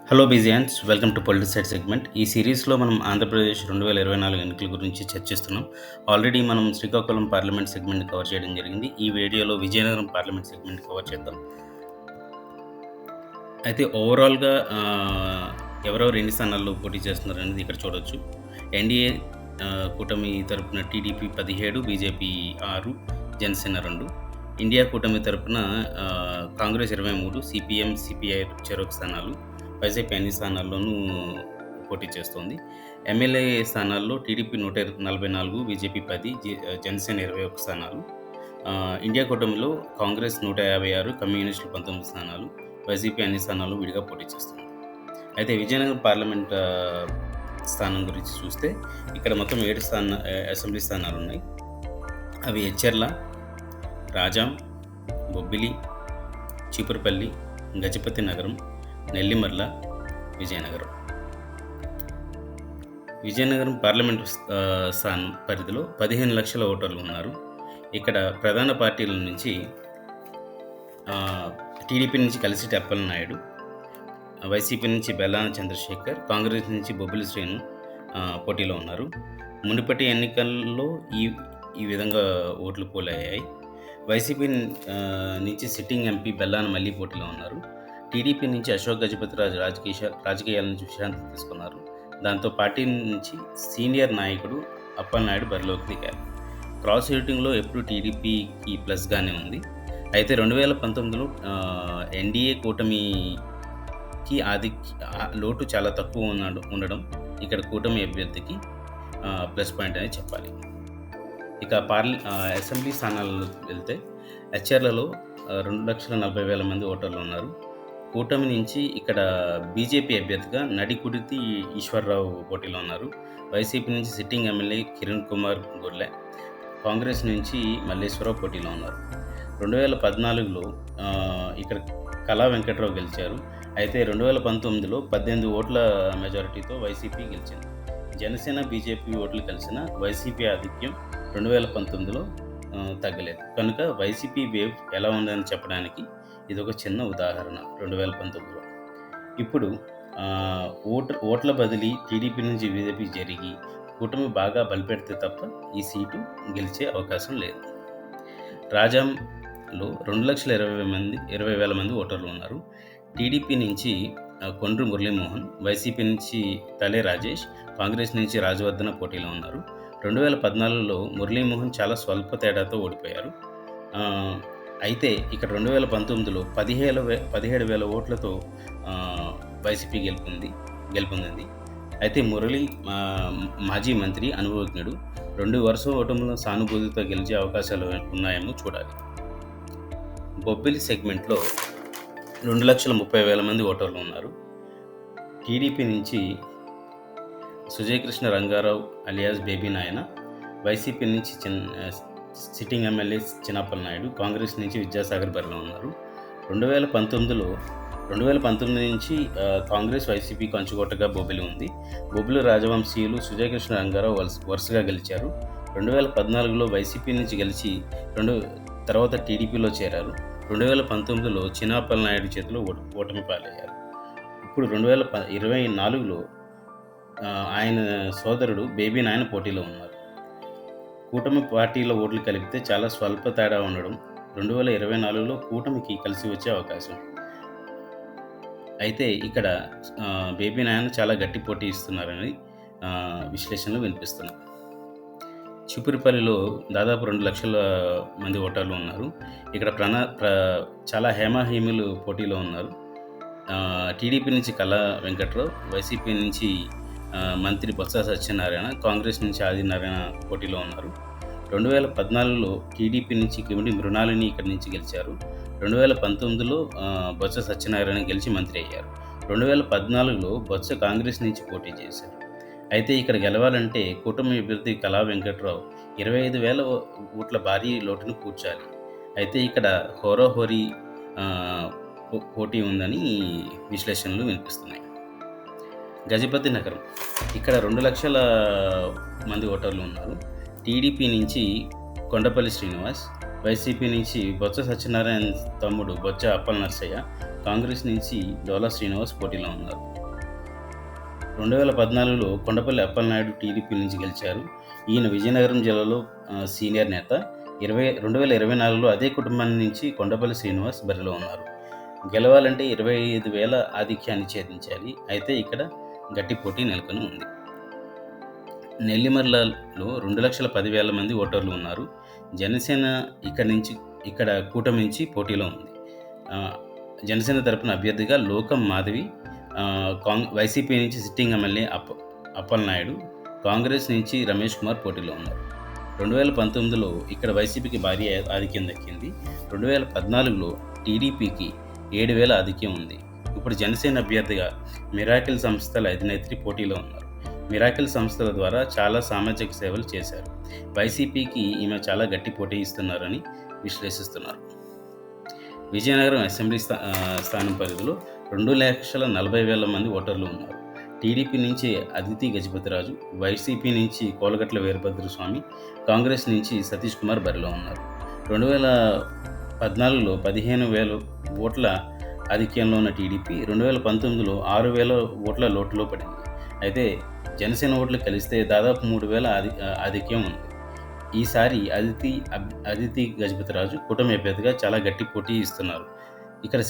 Hello బిజియాన్స్, welcome to politicide segment. ఈ సిరీస్లో మనం ఆంధ్రప్రదేశ్ 2024 ఎన్నికల గురించి చర్చిస్తున్నాం. ఆల్రెడీ మనం శ్రీకాకుళం పార్లమెంట్ సెగ్మెంట్ కవర్ చేయడం జరిగింది. ఈ వీడియోలో విజయనగరం పార్లమెంట్ సెగ్మెంట్ కవర్ చేద్దాం. అయితే ఓవరాల్గా ఎవరెవరు ఎన్ని స్థానాల్లో పోటీ చేస్తున్నారు అనేది ఇక్కడ చూడవచ్చు. ఎన్డీఏ కూటమి తరపున టీడీపీ 17, బీజేపీ 6, జనసేన 2. ఇండియా కూటమి తరపున కాంగ్రెస్ 23, సిపిఎం, సిపిఐ చెరొక స్థానాలు, వైసీపీ అన్ని స్థానాల్లోనూ పోటీ చేస్తోంది. ఎమ్మెల్యే స్థానాల్లో టీడీపీ 144, బీజేపీ 10, జనసేన 21 స్థానాలు. ఇండియా కూటమిలో కాంగ్రెస్ 156, కమ్యూనిస్టులు 19 స్థానాలు, వైసీపీ అన్ని స్థానాల్లో విడిగా పోటీ చేస్తుంది. అయితే విజయనగరం పార్లమెంట్ స్థానం గురించి చూస్తే ఇక్కడ మొత్తం 7 అసెంబ్లీ స్థానాలు ఉన్నాయి. అవి ఎచ్చెర్ల, రాజాం, బొబ్బిలి, చీపురుపల్లి, గజపతి నగరం, నెల్లిమర్ల, విజయనగరం. విజయనగరం పార్లమెంటు స్థానం పరిధిలో 15 లక్షల ఓటర్లు ఉన్నారు. ఇక్కడ ప్రధాన పార్టీల నుంచి టీడీపీ నుంచి కలిసిటి అప్పలనాయుడు, వైసీపీ నుంచి బెల్లాన చంద్రశేఖర్, కాంగ్రెస్ నుంచి బొబ్బిలి శ్రీను పోటీలో ఉన్నారు. మునుపటి ఎన్నికల్లో ఈ విధంగా ఓట్లు పోలయ్యాయి. వైసీపీ నుంచి సిట్టింగ్ ఎంపీ బెల్లాన మళ్ళీ పోటీలో ఉన్నారు. టీడీపీ నుంచి అశోక్ గజపతిరాజు రాజకీయాల నుంచి విశ్రాంతి తీసుకున్నారు. దాంతో పార్టీ నుంచి సీనియర్ నాయకుడు అప్పలనాయుడు బరిలోకి దిగారు. క్రాస్ ఓటింగ్లో ఎప్పుడు టీడీపీకి ప్లస్గానే ఉంది. అయితే 2019లో ఎన్డీఏ కూటమికి లోటు చాలా తక్కువ ఉండడం ఇక్కడ కూటమి అభ్యర్థికి ప్లస్ పాయింట్ అనేది చెప్పాలి. ఇక అసెంబ్లీ స్థానాల్లో వెళ్తే ఎచ్చెర్లలో 2,40,000 మంది ఓటర్లు ఉన్నారు. కూటమి నుంచి ఇక్కడ బీజేపీ అభ్యర్థిగా నడికుడితి ఈశ్వర్రావు పోటీలో ఉన్నారు. వైసీపీ నుంచి సిట్టింగ్ ఎమ్మెల్యే కిరణ్ కుమార్ గొర్లె, కాంగ్రెస్ నుంచి మల్లేశ్వరరావు పోటీలో ఉన్నారు. 2014లో ఇక్కడ కళా వెంకట్రావు గెలిచారు. అయితే 2019లో 18 ఓట్ల మెజారిటీతో వైసీపీ గెలిచింది. జనసేన, బీజేపీ ఓట్లు కలిసిన వైసీపీ ఆధిక్యం 2019లో తగ్గలేదు. కనుక వైసీపీ వేవ్ ఎలా ఉందని చెప్పడానికి ఇది ఒక చిన్న ఉదాహరణ 2019లో. ఇప్పుడు ఓట్ల బదిలీ టీడీపీ నుంచి బీజేపీ జరిగి కూటమి బాగా బలిపెడితే తప్ప ఈ సీటు గెలిచే అవకాశం లేదు. రాజాంలో 2,20,000 మంది ఓటర్లు ఉన్నారు. టీడీపీ నుంచి కొండ్రు మురళీమోహన్, వైసీపీ నుంచి తలే రాజేష్, కాంగ్రెస్ నుంచి రాజవర్ధన పోటీలో ఉన్నారు. 2014లో మురళీమోహన్ చాలా స్వల్ప తేడాతో ఓడిపోయారు. అయితే ఇక్కడ 2019లో 17,000 ఓట్లతో వైసీపీ గెలుపొందింది. అయితే మురళి మాజీ మంత్రి, అనుభవజ్ఞుడు. 2 వరుస ఓటముల సానుభూతితో గెలిచే అవకాశాలు ఉన్నాయేమో చూడాలి. బొబ్బిలి సెగ్మెంట్లో 2,30,000 మంది ఓటర్లు ఉన్నారు. టీడీపీ నుంచి సుజయకృష్ణ రంగారావు అలియాస్ బేబీ నాయన, వైసీపీ నుంచి సిట్టింగ్ ఎమ్మెల్యే చిన్నప్పలనాయుడు, కాంగ్రెస్ నుంచి విద్యాసాగర్ బరిలో ఉన్నారు. 2019 నుంచి కాంగ్రెస్, వైసీపీ కంచుకోటగా బొబ్బిలి ఉంది. బొబ్బిలి రాజవంశీయులు సుజయకృష్ణ రంగారావు వరుసగా గెలిచారు. 2014లో వైసీపీ నుంచి గెలిచి తర్వాత టీడీపీలో చేరారు. 2019లో చిన్నప్పలనాయుడు చేతిలో ఓటమి పాలయ్యారు. ఇప్పుడు 2024లో ఆయన సోదరుడు బేబీ నాయన పోటీలో ఉన్నారు. కూటమి పార్టీల ఓట్లు కలిపితే చాలా స్వల్ప తేడా ఉండడం 2024లో కూటమికి కలిసి వచ్చే అవకాశం. అయితే ఇక్కడ బేబీ నాయన చాలా గట్టి పోటీ ఇస్తున్నారని విశ్లేషణలు వినిపిస్తున్నాయి. చీపురుపల్లిలో దాదాపు 2 లక్షల మంది ఓటర్లు ఉన్నారు. ఇక్కడ చాలా హేమాహేమీలు పోటీలో ఉన్నారు. టీడీపీ నుంచి కళా వెంకట్రావు, వైసీపీ నుంచి మంత్రి బొత్స సత్యనారాయణ, కాంగ్రెస్ నుంచి ఆదినారాయణ పోటీలో ఉన్నారు. 2014లో టీడీపీ నుంచి కిమిడి మృణాలిని ఇక్కడి నుంచి గెలిచారు. 2019లో బొత్స సత్యనారాయణ గెలిచి మంత్రి అయ్యారు. 2014లో బొత్స కాంగ్రెస్ నుంచి పోటీ చేశారు. అయితే ఇక్కడ గెలవాలంటే కూటమి అభ్యర్థి కళా వెంకట్రావు 25,000 ఓట్ల భారీ లోటును కూర్చాలి. అయితే ఇక్కడ హోరాహోరీ పోటీ ఉందని విశ్లేషణలు వినిపిస్తున్నాయి. గజపతి నగరం ఇక్కడ 2 లక్షల మంది ఓటర్లు ఉన్నారు. టీడీపీ నుంచి కొండపల్లి శ్రీనివాస్, వైసీపీ నుంచి బొత్స సత్యనారాయణ తమ్ముడు బొజ్జ అప్పల నర్సయ్య, కాంగ్రెస్ నుంచి డోలా శ్రీనివాస్ పోటీలో ఉన్నారు. 2014లో కొండపల్లి అప్పలనాయుడు టీడీపీ నుంచి గెలిచారు. ఈయన విజయనగరం జిల్లాలో సీనియర్ నేత. 2024లో అదే కుటుంబం నుంచి కొండపల్లి శ్రీనివాస్ బరిలో ఉన్నారు. గెలవాలంటే 25,000 ఆధిక్యాన్ని ఛేదించాలి. అయితే ఇక్కడ గట్టి పోటీ నెలకొని ఉంది. నెల్లిమర్లలో 2,10,000 మంది ఓటర్లు ఉన్నారు. జనసేన ఇక్కడ కూటమి నుంచి పోటీలో ఉంది. జనసేన తరపున అభ్యర్థిగా లోకం మాధవి, వైసీపీ నుంచి సిట్టింగ్ ఎమ్మెల్యే అప్పలనాయుడు, కాంగ్రెస్ నుంచి రమేష్ కుమార్ పోటీలో ఉన్నారు. 2019లో ఇక్కడ వైసీపీకి భారీ ఆధిక్యం దక్కింది. 2014లో టీడీపీకి 7,000 ఆధిక్యం ఉంది. ఇప్పుడు జనసేన అభ్యర్థిగా మిరాకిల్ సంస్థల అధినేత్రి పోటీలో ఉన్నారు. మిరాకిల్ సంస్థల ద్వారా చాలా సామాజిక సేవలు చేశారు. వైసీపీకి ఈమె చాలా గట్టి పోటీ ఇస్తున్నారని విశ్లేషిస్తున్నారు. విజయనగరం అసెంబ్లీ స్థానం పరిధిలో 2,40,000 మంది ఓటర్లు ఉన్నారు. టీడీపీ నుంచి అదితి గజపతిరాజు, వైసీపీ నుంచి కోలగట్ల వీరభద్రస్వామి, కాంగ్రెస్ నుంచి సతీష్ కుమార్ బరిలో ఉన్నారు. 2014లో 15,000 ఓట్ల ఆధిక్యంలో ఉన్న టీడీపీ 2019లో 6,000 ఓట్ల లోటులో పడింది. అయితే జనసేన ఓట్లు కలిస్తే దాదాపు 3,000 ఆధిక్యం ఉంది. ఈసారి అదితి గజపతిరాజు కూటమి అభ్యర్థిగా చాలా గట్టి పోటీ ఇస్తున్నారు. ఇక్కడ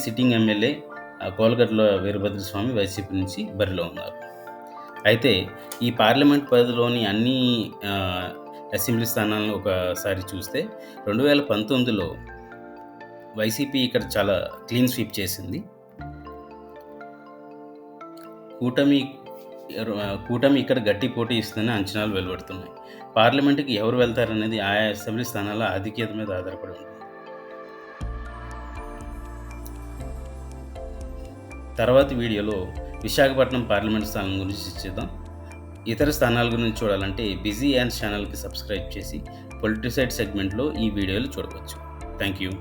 sitting MLA Kolagatla Veerabhadraswamy YCP నుంచి బరిలో ఉన్నారు. అయితే ఈ పార్లమెంట్ పరిధిలోని అన్ని అసెంబ్లీ స్థానాలను ఒకసారి చూస్తే 2019లో వైసీపీ ఇక్కడ చాలా క్లీన్ స్వీప్ చేసింది. కూటమి ఇక్కడ గట్టి పోటీ ఇస్తుందని అంచనాలు వెలువడుతున్నాయి. పార్లమెంటుకి ఎవరు వెళ్తారనేది ఆయా అసెంబ్లీ స్థానాల ఆధిక్యత మీద ఆధారపడి ఉంటుంది. తర్వాతి వీడియోలో విశాఖపట్నం పార్లమెంట్ స్థానం గురించి చర్చిద్దాం. ఇతర స్థానాల గురించి చూడాలంటే బిజీ యాండ్స్ ఛానల్కి సబ్స్క్రైబ్ చేసి పొలిటిసైడ్ సెగ్మెంట్లో ఈ వీడియోలు చూడవచ్చు. Thank you.